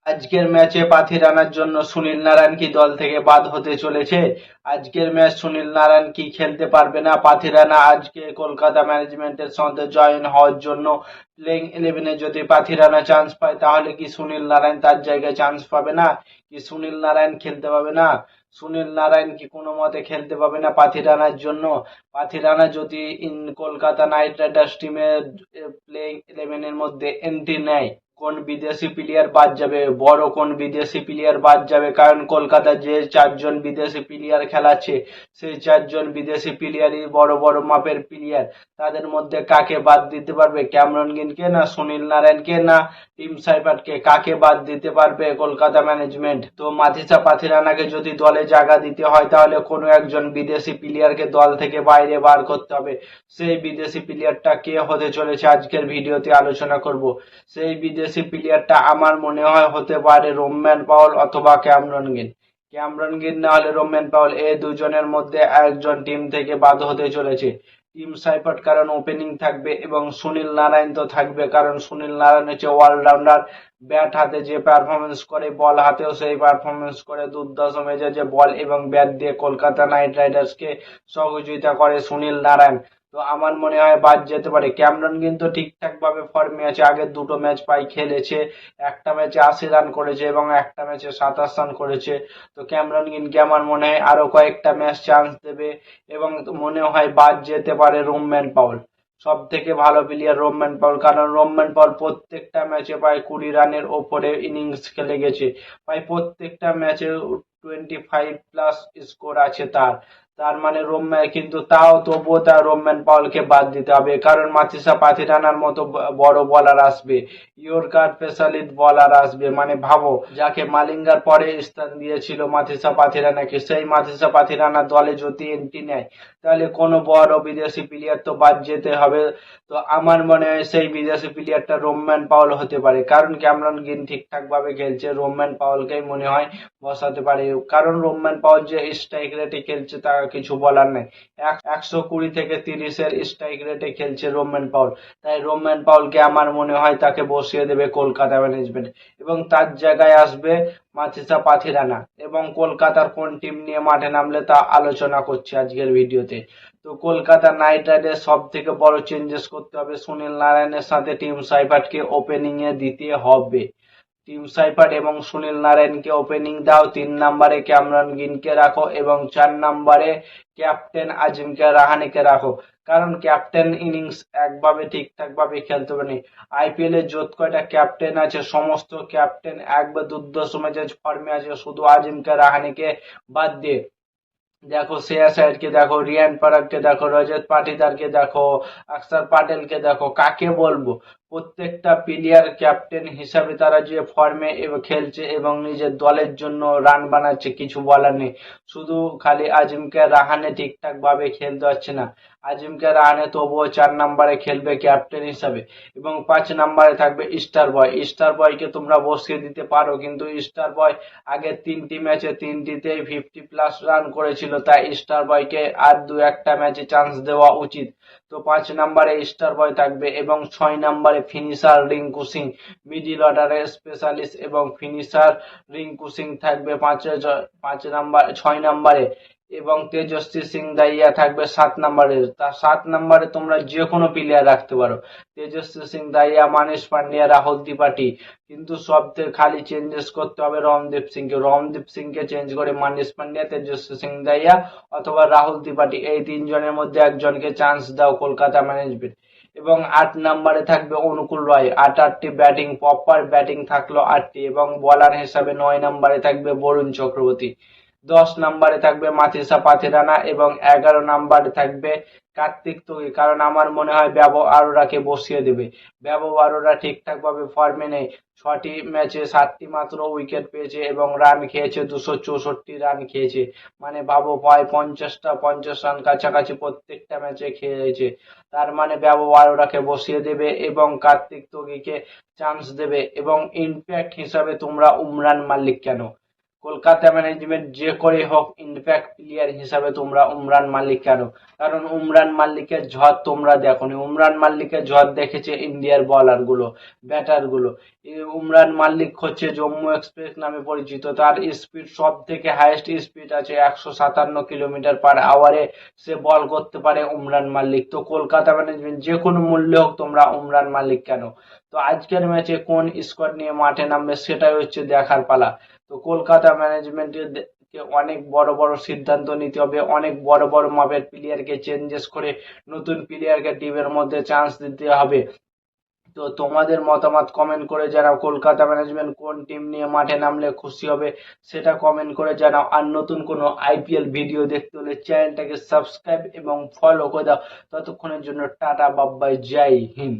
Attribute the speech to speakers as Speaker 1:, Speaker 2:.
Speaker 1: আজকের ম্যাচে পাথি রানার জন্য সুনীল নারায়ণ কি দল থেকে বাদ হতে চলেছে? আজকের ম্যাচ সুনীল নারায়ণ কি খেলতে পারবে না? পাথি রানা আজকে কলকাতা ম্যানেজমেন্টের সঙ্গে জয়েন হওয়ার জন্য প্লেইং ইলেভেনে যদি পাথি রানা চান্স পায়, তাহলে কি সুনীল নারায়ণ তার জায়গায় চান্স পাবে না? কি সুনীল নারায়ণ খেলতে পাবে না? সুনীল নারায়ণ কি কোনো মতে খেলতে পাবে না পাথি রানার জন্য? পাথি রানা যদি কলকাতা নাইট রাইডার্স টিমের প্লেইং ইলেভেনের মধ্যে এন্ট্রি নেয়, কোন বিদেশি প্লেয়ার বাদ যাবে? বড় কোন বিদেশি প্লেয়ার বাদ যাবে? কারণ কলকাতার যে চারজন বিদেশি প্লেয়ার খেলাচ্ছে, সেই চারজন বিদেশি প্লেয়ারই বড় বড় মাপের প্লেয়ার। তাদের মধ্যে কাকে বাদ দিতে পারবে? ক্যামরন গ্রিনকে, না সুনীল নারায়ণকে, না টিম সাইপাটকে? কাকে বাদ দিতে পারবে কলকাতা ম্যানেজমেন্ট? তো মাথিসা পাথিরানাকে যদি দলে জায়গা দিতে হয়, তাহলে কোনো একজন বিদেশি প্লেয়ারকে দল থেকে বাইরে বার করতে হবে। সেই বিদেশি প্লেয়ারটা কে হতে চলেছে আজকের ভিডিওতে আলোচনা করব। সেই বিদেশি প্লেয়ারটা আমার মনে হয় হতে পারে রোম্যান পাওয়েল অথবা ক্যামরন গ্রিন। ক্যামরন গ্রিন না হলে রোম্যান পাওয়েল, এই দুজনের মধ্যে একজন টিম থেকে বাদ হতে চলেছে। টিম সাইপাট কারণ ওপেনিং থাকবে, এবং সুনীল নারায়ণ তো থাকবে, কারণ সুনীল নারায়ণ হচ্ছে অলরাউন্ডার। ব্যাট হাতে যে পারফরমেন্স করে, বল হাতেও সেই পারফরমেন্স করে। দুর্দশ মেজাজে বল এবং ব্যাট দিয়ে কলকাতা নাইট রাইডার্সকে সহযোগিতা করে সুনীল নারায়ণ। তো আমার মনে হয় বাদ যেতে পারে। ক্যামরন কিন্তু ঠিকঠাক ভাবে ফর্মে আছে, আগের দুটো ম্যাচ খেলেছে। একটা ম্যাচে 80 রান করেছে এবং একটা ম্যাচে 27 রান করেছে। তো ক্যামরন গ্রিনকে আমার মনে হয় আরো কয়েকটা ম্যাচ চান্স দেবে, এবং মনে হয় বাদ যেতে পারে রোম্যান পাওয়েল। সব থেকে ভালো প্লেয়ার রোম্যান পাওয়েল, কারণ রোম্যান পাওয়েল প্রত্যেকটা ম্যাচে প্রায় 20 রানের ওপরে ইনিংস খেলে গেছে। প্রায় প্রত্যেকটা ম্যাচে 25+ স্কোর আছে তার। তার মানে রোম্যান, কিন্তু তাও তবুও তার রোম্যান পাওয়েলকে বাদ দিতে হবে, কারণ মাথিসা পাথিরানার মতো বড় বলার আসবে, ইয়র্কার স্পেশালিস্ট বলার আসবে। মানে ভাবো, যাকে মালিঙ্গার পরে স্থান দিয়েছিল মাথিসা পাথিরানাকে, সেই মাথিসা পাথিরানা দলে যদি এন্ট্রি নেয়, তাহলে কোনো বড় বিদেশি প্লেয়ার তো বাদ যেতে হবে। তো আমার মনে হয় সেই বিদেশি প্লেয়ারটা রোম্যান পাওয়েল হতে পারে, কারণ ক্যামরন গ্রিন ঠিকঠাক ভাবে খেলছে। রোম্যান পাওয়েলকেই মনে হয় বসাতে পারে, কারণ রোম্যান পাওয়েল যে স্ট্রাইক রেটে খেলছে তা কিছু বলার নেই। 120 থেকে 30-এর স্ট্রাইক রেটে খেলছে রোম্যান পাওয়েল। তাই রোম্যান পাওয়েলকে আমার মনে হয় তাকে বসিয়ে দেবে কলকাতা ম্যানেজমেন্ট, এবং তার জায়গায় আসবে মাথিসা পাথিরানা। এবং কলকাতার কোন টিম নিয়ে মাঠে নামলে তা আলোচনা করছি আজকের ভিডিওতে। তো কলকাতা নাইট রাইডার্স সব থেকে বড় চেঞ্জেস করতে হবে, সুনীল নারায়ণের সাথে টিম সাইপাটকে ওপেনিং এ দিতে হবে। টিম সাইফার এবং সুনীল নারায়ণকে ওপেনিং দাও, 3 নম্বরে ক্যামরন গ্রিনকে রাখো, এবং 4 নম্বরে ক্যাপ্টেন আজিমকে রাহানেকে রাখো। কারণ ক্যাপ্টেন ইনিংস একভাবে ঠিকঠাক ভাবে খেলতে পারেনি। আইপিএল এর যত কয়টা ক্যাপ্টেন আছে, সমস্ত ক্যাপ্টেন একবার দুর্ধর্ষ মেজাজ ফর্মে আছে, শুধু আজিমকে রাহানেকে বাদ দিয়ে। দেখো শ্রেয়াস আয়ারকে দেখো, রিয়ান পরাগকে দেখো, রজত পাটিদারকে দেখো, অক্ষর প্যাটেলকে দেখো, কাকে বলবো? প্রত্যেকটা প্লেয়ার ক্যাপ্টেন হিসাবে তারা যে ফর্মে খেলছে এবং নিজের দলের জন্য রান বানাচ্ছে, কিছু বলার নেই। শুধু খালি আজিমকে রাহানে ঠিকঠাক ভাবে খেলতে পারছে না। আজিমকে রাহানে তবুও 4 নম্বরে খেলবে ক্যাপ্টেন হিসাবে, এবং 5 নম্বরে থাকবে স্টার বয়। স্টার বয়কে তোমরা বসিয়ে দিতে পারো, কিন্তু স্টার বয় আগের 3টি ম্যাচে 3টিতেই 50+ রান করেছিল, তাই স্টার বয়কে আর 2-1টা ম্যাচে চান্স দেওয়া উচিত। তো 5 নম্বরে স্টার বয় থাকবে, এবং 6 নম্বরে ফিনিশার রিঙ্কু সিং। মিডিল অর্ডারের স্পেশালিস্ট এবং ফিনিশার রিঙ্কু সিং থাকবে 6 নম্বরে, এবং তেজস্বী সিং দাহিয়া থাকবে 7 নম্বরে। তা 7 নম্বরে তোমরা যে কোনো প্লেয়ার রাখতে পারো, তেজস্বী সিং দাহিয়া, মানিশ পান্ডিয়া, রাহুল ত্রিপাঠী। কিন্তু সব থেকে খালি চেঞ্জেস করতে হবে রমদীপ সিংকে। রমদীপ সিংকে চেঞ্জ করে মানিশ পান্ডিয়া, তেজস্বী সিং দাহিয়া অথবা রাহুল ত্রিপাঠী, এই 3জনের মধ্যে একজনকে চান্স দাও কলকাতা ম্যানেজমেন্ট। এবং 8 নম্বরে থাকবে অনুকূল রয়। 8টি ব্যাটিং, প্রপার ব্যাটিং থাকলো 8টি, এবং বলার হিসাবে 9 নম্বরে থাকবে বরুণ চক্রবর্তী। 10 নম্বরে থাকবে মাথিসা পাথিরানা, এবং 11 নম্বরে থাকবে কার্তিক তুকি। কারণ আমার মনে হয় ব্যাবো আরোরাকে বসিয়ে দেবে। ব্যাবো আরোরা ঠিকঠাক ভাবে ফর্মে নেই। 6টি ম্যাচে 7টি মাত্র উইকেট পেয়েছে, এবং রান খেয়েছে 264 রান খেয়েছে। মানে ভাবো, প্রায় 50 রান কাছাকাছি প্রত্যেকটা ম্যাচে খেয়েছে। তার মানে ব্যাবো আরোরাকে বসিয়ে দেবে এবং কার্তিক তুকিকে চান্স দেবে। এবং ইম্প্যাক্ট হিসাবে তোমরা উমরান মালিক কেন, কলকাতা ম্যানেজমেন্ট যে করে হোক ইম্প্যাক্ট প্লেয়ার হিসাবে তোমরা উমরান মালিক কেন? কারণ উমরান মালিকের ঝড় তোমরা দেখোনি। উমরান মালিকের ঝড় দেখেছে ইন্ডিয়ার বলার গুলো, ব্যাটার গুলো। উমরান মালিক হচ্ছে জম্মু এক্সপ্রেস নামে পরিচিত। তার স্পিড সব থেকে হাইয়েস্ট স্পিড আছে 157 কিলোমিটার/আওয়ারে। সে বল করতে পারে উমরান মালিক। তো কলকাতা ম্যানেজমেন্ট যে কোনো মূল্যে হোক তোমরা উমরান মালিক কেন? তো আজকের ম্যাচে কোন স্কোয়াড নিয়ে মাঠে নামবে সেটাই হচ্ছে দেখার পালা। তো কলকাতা ম্যানেজমেন্টের কে অনেক বড় বড় সিদ্ধান্ত নিতে হবে, অনেক বড় বড় মাপের প্লেয়ারকে চেঞ্জেস করে নতুন প্লেয়ারকে টিমের মধ্যে চান্স দিতে হবে। তো তোমাদের মতামত কমেন্ট করে জানাও, কলকাতা ম্যানেজমেন্ট কোন টিম নিয়ে মাঠে নামলে খুশি হবে সেটা কমেন্ট করে জানাও। আর নতুন কোনো আইপিএল ভিডিও দেখতে হলে চ্যানেলটাকে সাবস্ক্রাইব এবং ফলো করে দাও। ততক্ষণের জন্য টাটা, বাই বাই, জয় হিন্দ।